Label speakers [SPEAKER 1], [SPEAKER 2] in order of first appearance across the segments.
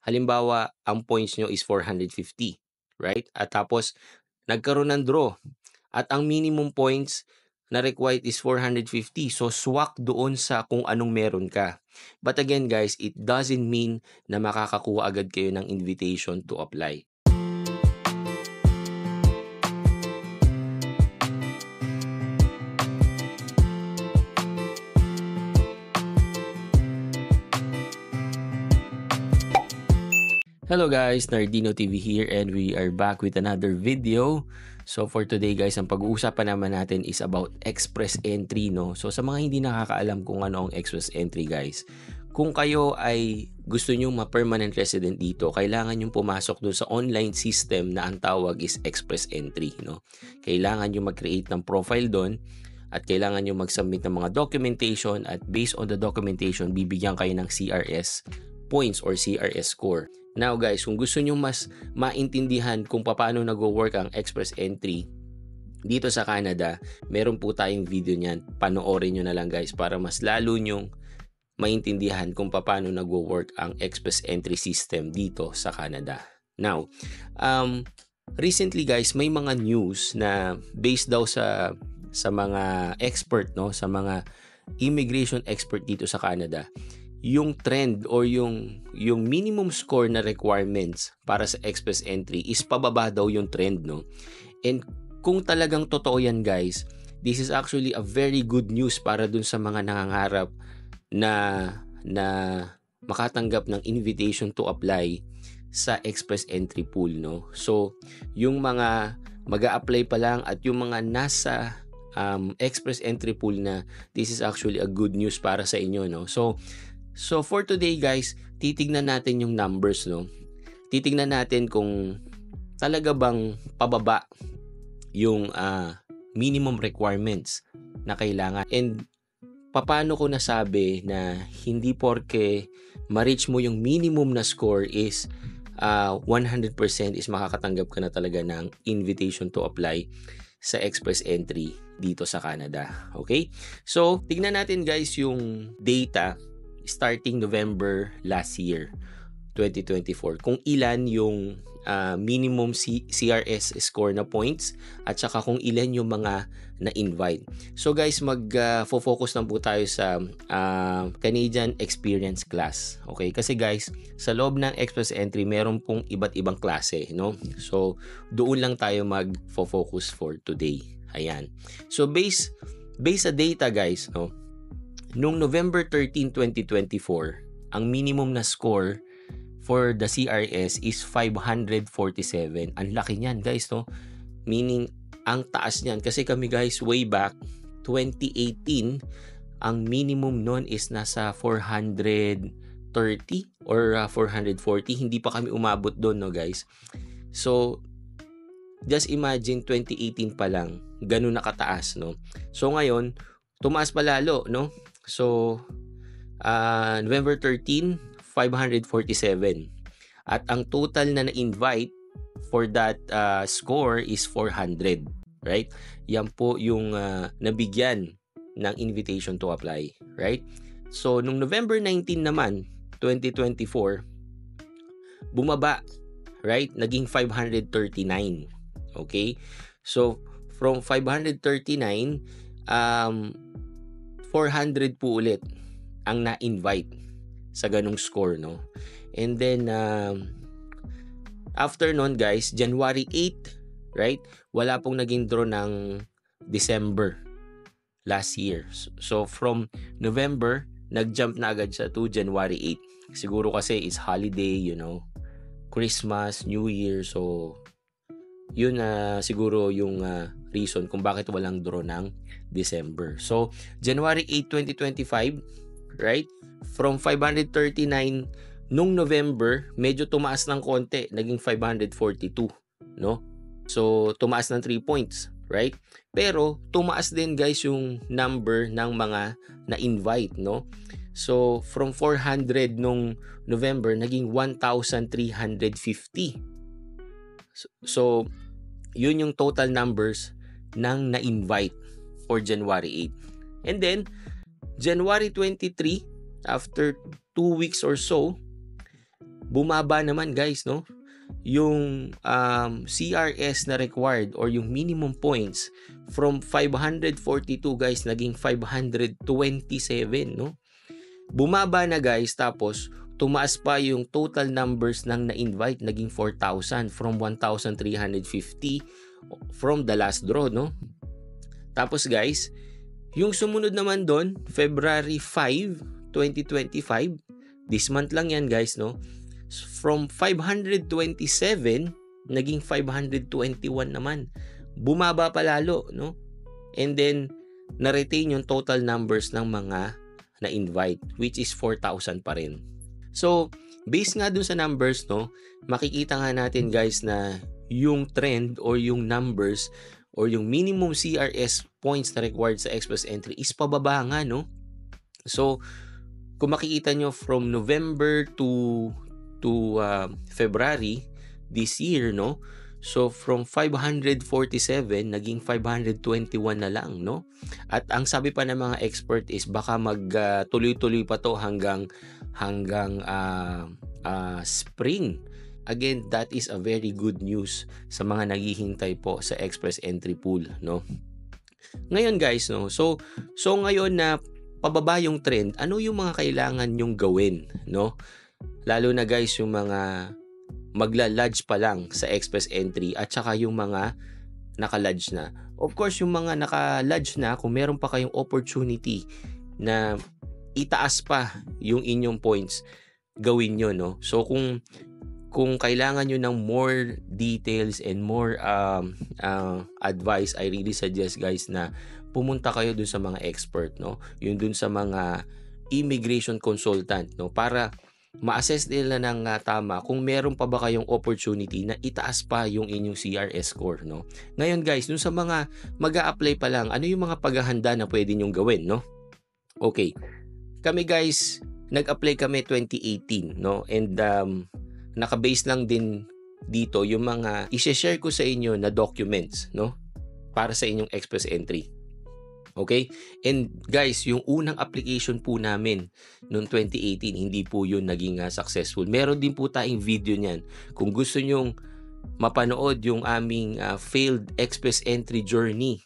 [SPEAKER 1] halimbawa, ang points nyo is 450, right? At tapos, nagkaroon ng draw. At ang minimum points na required is 450. So, swak doon sa kung anong meron ka. But again, guys, it doesn't mean na makakakuha agad kayo ng invitation to apply. Hello guys, Nardino TV here and we are back with another video. So for today guys, ang pag-uusapan naman natin is about express entry, no? So sa mga hindi nakakaalam kung ano ang express entry guys, kung kayo ay gusto nyo ma-permanent resident dito, kailangan nyo pumasok doon sa online system na ang tawag is express entry, no? Kailangan nyo mag-create ng profile doon at kailangan nyo mag-submit ng mga documentation at based on the documentation, bibigyan kayo ng CRS points or CRS score. Now guys, kung gusto nyo mas maintindihan kung paano nag-work ang express entry dito sa Canada, meron po tayong video niyan. Panoorin nyo na lang guys para mas lalo nyong maintindihan kung paano nag-work ang express entry system dito sa Canada. Now, recently guys, may mga news na based daw sa mga expert, no, sa mga immigration expert dito sa Canada, yung trend or yung minimum score na requirements para sa express entry is pababa daw yung trend, no? And kung talagang totoo yan guys, this is actually a very good news para dun sa mga nangangarap na makatanggap ng invitation to apply sa express entry pool, no? So, yung mga mag-a-apply pa lang at yung mga nasa express entry pool na, this is actually a good news para sa inyo, no? So for today guys, titignan natin yung numbers, no? Titignan natin kung talaga bang pababa yung minimum requirements na kailangan. And paano ko nasabi na hindi porke ma-reach mo yung minimum na score is 100% is makakatanggap ka na talaga ng invitation to apply sa express entry dito sa Canada. Okay? So, tignan natin guys yung data starting November last year, 2024, kung ilan yung minimum CRS score na points at saka kung ilan yung mga na-invite. So guys, mag-focus lang po tayo sa Canadian Experience Class. Okay? Kasi guys, sa loob ng express entry, meron pong iba't ibang klase, no? So, doon lang tayo mag-focus for today. Ayan. So, based sa data guys, no? Noong November 13, 2024, ang minimum na score for the CRS is 547. Ang laki niyan, guys, no? Meaning, ang taas niyan. Kasi kami, guys, way back 2018, ang minimum nun is nasa 430 or 440. Hindi pa kami umabot doon, no, guys? So, just imagine 2018 pa lang, ganun nakataas, no? So, ngayon, tumaas pa lalo, no? So, November 13, 547. At ang total na na-invite for that score is 400. Right? Yan po yung nabigyan ng invitation to apply. Right? So, nung November 19 naman, 2024, bumaba. Right? Naging 539. Okay? So, from 539, 400 po ulit ang na-invite sa ganung score, no? And then, after nun, guys, January 8, right? Wala pong naging draw ng December last year. So, from November, nag-jump na agad siya to January 8. Siguro kasi it's holiday, you know, Christmas, New Year. So, yun siguro yung reason kung bakit walang draw ng December. So, January 8, 2025, right? From 539 nung November, medyo tumaas ng konti, naging 542, no? So, tumaas ng 3 points, right? Pero, tumaas din guys yung number ng mga na-invite, no? So, from 400 nung November, naging 1,350. So, yun yung total numbers ng na-invite for January 8. And then, January 23, after 2 weeks or so, bumaba naman guys, no? Yung CRS na required or yung minimum points from 542 guys naging 527, no? Bumaba na guys, tapos tumaas pa yung total numbers ng na-invite, naging 4,000 from 1,350 from the last draw, no? Tapos guys, yung sumunod naman doon, February 5, 2025, this month lang yan guys, no? From 527, naging 521 naman. Bumaba pa lalo, no? And then, na-retain yung total numbers ng mga na-invite, which is 4,000 pa rin. So, based nga dun sa numbers, no, makikita nga natin guys na yung trend or yung numbers or yung minimum CRS points na required sa express entry is pababa nga, no? So, kung makikita nyo from November to February this year, no? So from 547 naging 521 na lang, no? At ang sabi pa ng mga expert is baka tuloy-tuloy pa to hanggang spring. Again, that is a very good news sa mga naghihintay po sa express entry pool, no? Ngayon guys, no? So ngayon na pababa yung trend, ano yung mga kailangan nyong gawin, no? Lalo na guys yung mga magla-lodge pa lang sa express entry at saka yung mga naka-lodge na. Of course, yung mga naka-lodge na, kung meron pa kayong opportunity na itaas pa yung inyong points, gawin nyo, no? So kung kailangan nyo ng more details and more advice, I really suggest guys na pumunta kayo dun sa mga expert, no? Yung dun sa mga immigration consultant, no? Para ma-assess nila ng tama kung meron pa ba kayong opportunity na itaas pa yung inyong CRS score, no? Ngayon guys, dun sa mga mag-a-apply pa lang, ano yung mga paghahanda na pwede nyong gawin, no? Okay. Kami guys, nag-apply kami 2018, no? And naka-base lang din dito yung mga i-share ko sa inyo na documents, no? Para sa inyong express entry. Okay? And guys, yung unang application po namin noong 2018, hindi po yun naging successful. Meron din po tayong video niyan. Kung gusto nyong mapanood yung aming failed express entry journey,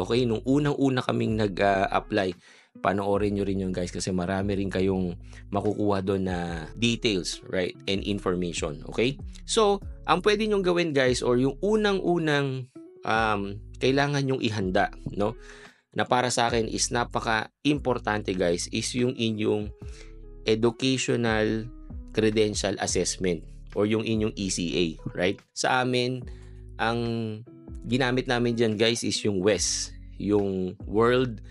[SPEAKER 1] okay? Nung unang-una kaming nag-apply, panoorin nyo rin yun guys kasi marami rin kayong makukuha doon na details, right? And information, okay? So, ang pwede nyong gawin guys or yung unang-unang kailangan nyong ihanda, no? Na para sa akin is napaka-importante guys is yung inyong educational credential assessment or yung inyong ECA, right? Sa amin, ang ginamit namin dyan guys is yung WES, yung World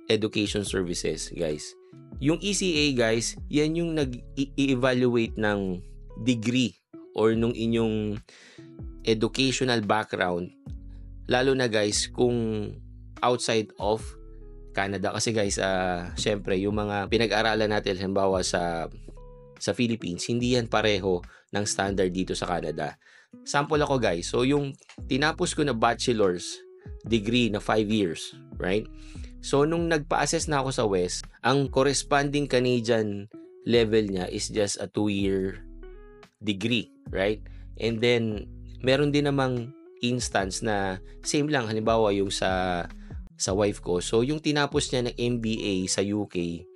[SPEAKER 1] Education Services guys. Yung ECA guys, yan yung nag-evaluate ng degree or nung inyong educational background, lalo na guys kung outside of Canada. Kasi guys, syempre yung mga pinag-aralan natin halimbawa sa Philippines, hindi yan pareho ng standard dito sa Canada. Sample ako guys, so yung tinapos ko na bachelor's degree na 5 years, right? So nung nagpa-assess na ako sa West, ang corresponding Canadian level niya is just a 2-year degree, right? And then meron din namang instance na same lang, halimbawa yung sa wife ko. So yung tinapos niya ng MBA sa UK,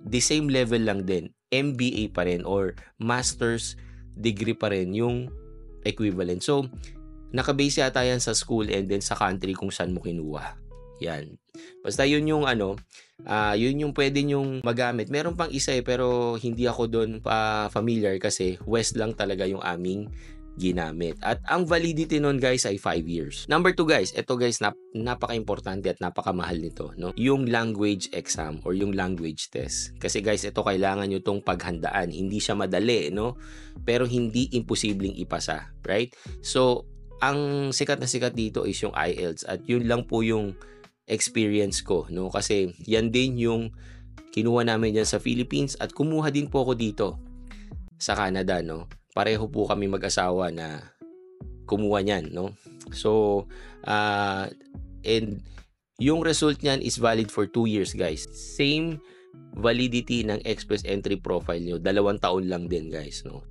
[SPEAKER 1] the same level lang din, MBA pa rin or master's degree pa rin yung equivalent. So nakabase yata yan sa school and then sa country kung saan mo kinuha. Yan. Basta yun yung yun yung pwede nyong magamit. Meron pang isa pero hindi ako doon pa familiar kasi West lang talaga yung aming ginamit. At ang validity nun guys ay 5 years. Number 2 guys, ito guys napaka-importante at napakamahal nito, no? Yung language exam or yung language test. Kasi guys, ito kailangan nyo tong paghandaan. Hindi siya madali, no? Pero hindi imposibleng ipasa, right? So, ang sikat na sikat dito is yung IELTS at yun lang po yung experience ko, no? Kasi yan din yung kinuha namin dyan sa Philippines at kumuha din po ako dito sa Canada, no? Pareho po kami mag-asawa na kumuha niyan, no? So, and yung result niyan is valid for 2 years, guys. Same validity ng Express Entry profile nyo, 2 taon lang din guys, no?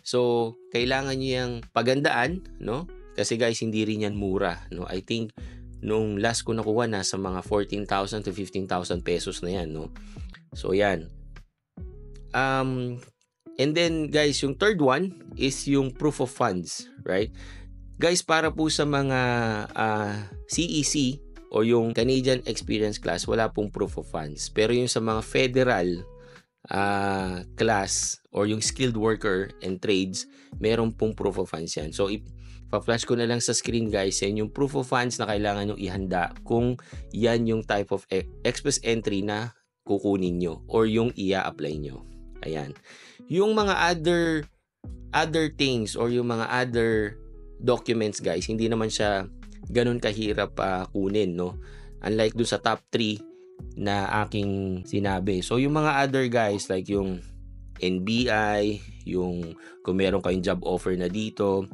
[SPEAKER 1] So, kailangan nyo yung pagandaan, no? Kasi guys, hindi rin yan mura, no? I think, nung last ko nakuha, nasa mga 14,000 to 15,000 pesos na yan, no? So, yan. And then, guys, yung third one is yung proof of funds, right? Guys, para po sa mga CEC o yung Canadian Experience Class, wala pong proof of funds. Pero yung sa mga federal class or yung skilled worker and trades, meron pong proof of funds yan. So, pa-flash ko na lang sa screen guys, yan yung proof of funds na kailangan nyo ihanda kung yan yung type of express entry na kukunin nyo or yung ia-apply nyo. Ayan. Yung mga other things or yung mga other documents guys, hindi naman siya ganun kahirap kunin, no? Unlike dun sa top 3 na aking sinabi. So yung mga other guys like yung NBI, yung kung meron kayong job offer na dito,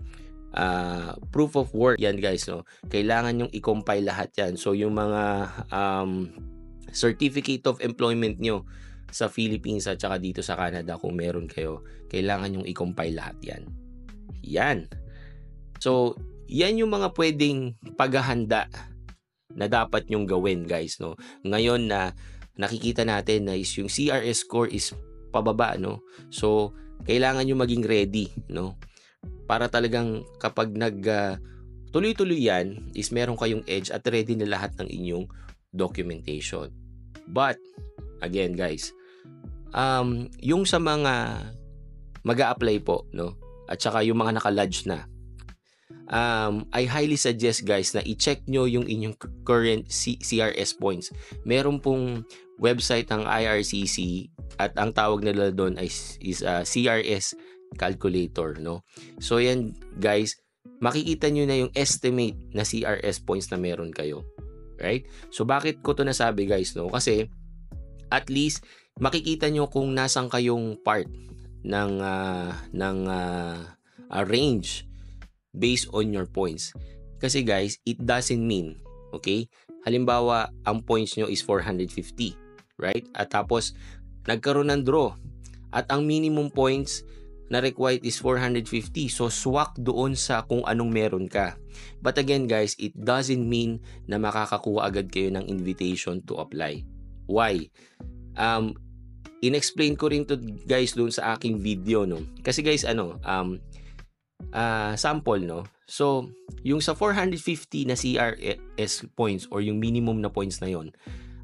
[SPEAKER 1] proof of work, yan guys, no? Kailangan yung i-compile lahat yan. So yung mga certificate of employment nyo sa Philippines at saka dito sa Canada kung meron kayo, kailangan yung i-compile lahat yan. Yan. So, yan yung mga pwedeng paghahanda na dapat nyong gawin guys, no? Ngayon na nakikita natin na is yung CRS score is pababa, no? So, kailangan nyo maging ready, no? Para talagang kapag tuloy-tuloy yan, is meron kayong edge at ready na lahat ng inyong documentation. But, again guys, yung sa mga mag-a-apply po, no? At saka yung mga naka-lodge na, I highly suggest guys na i-check nyo yung inyong current CRS points. Meron pong website ng IRCC at ang tawag nila doon is CRS calculator, no? So yan guys, makikita nyo na yung estimate na CRS points na meron kayo, right? So bakit ko to nasabi guys, no? Kasi at least makikita nyo kung nasang kayong part ng range based on your points. Kasi guys, it doesn't mean, okay? Halimbawa, ang points nyo is 450, right? At tapos, nagkaroon ng draw. At ang minimum points na required is 450. So, swak doon sa kung anong meron ka. But again guys, it doesn't mean na makakakuha agad kayo ng invitation to apply. Why? In-explain ko rin to guys doon sa aking video, no? Kasi guys, sample, no? So, yung sa 450 na CRS points or yung minimum na points na yon,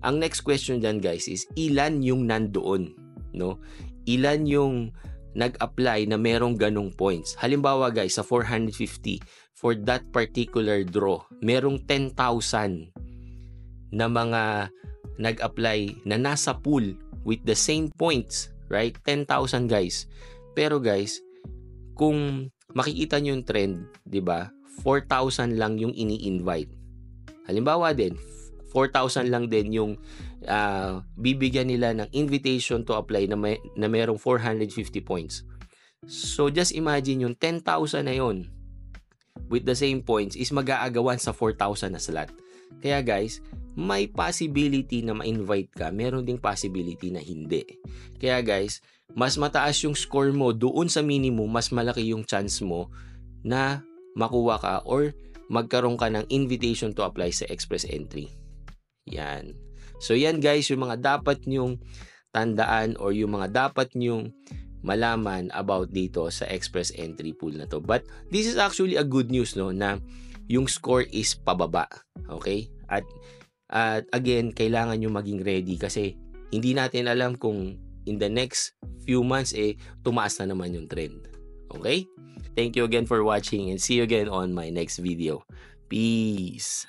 [SPEAKER 1] ang next question dyan guys is ilan yung nandoon, no? Ilan yung nag-apply na merong ganong points. Halimbawa guys, sa 450, for that particular draw, merong 10,000 na mga nag-apply na nasa pool with the same points, right? 10,000 guys. Pero guys, kung makikita nyo yung trend, di ba? 4,000 lang yung ini-invite. Halimbawa din, 4,000 lang din yung bibigyan nila ng invitation to apply na merong 450 points. So just imagine yung 10,000 na yon with the same points is mag-aagawan sa 4,000 na slot. Kaya guys, may possibility na ma-invite ka, meron ding possibility na hindi. Kaya guys, mas mataas yung score mo doon sa minimum, mas malaki yung chance mo na makuha ka or magkaroon ka ng invitation to apply sa express entry. Yan. So yan guys, yung mga dapat nyong tandaan or yung mga dapat nyong malaman about dito sa express entry pool na to. But this is actually a good news, no, na yung score is pababa. Okay? At again, kailangan nyo maging ready kasi hindi natin alam kung in the next few months tumaas na naman yung trend. Okay? Thank you again for watching and see you again on my next video. Peace!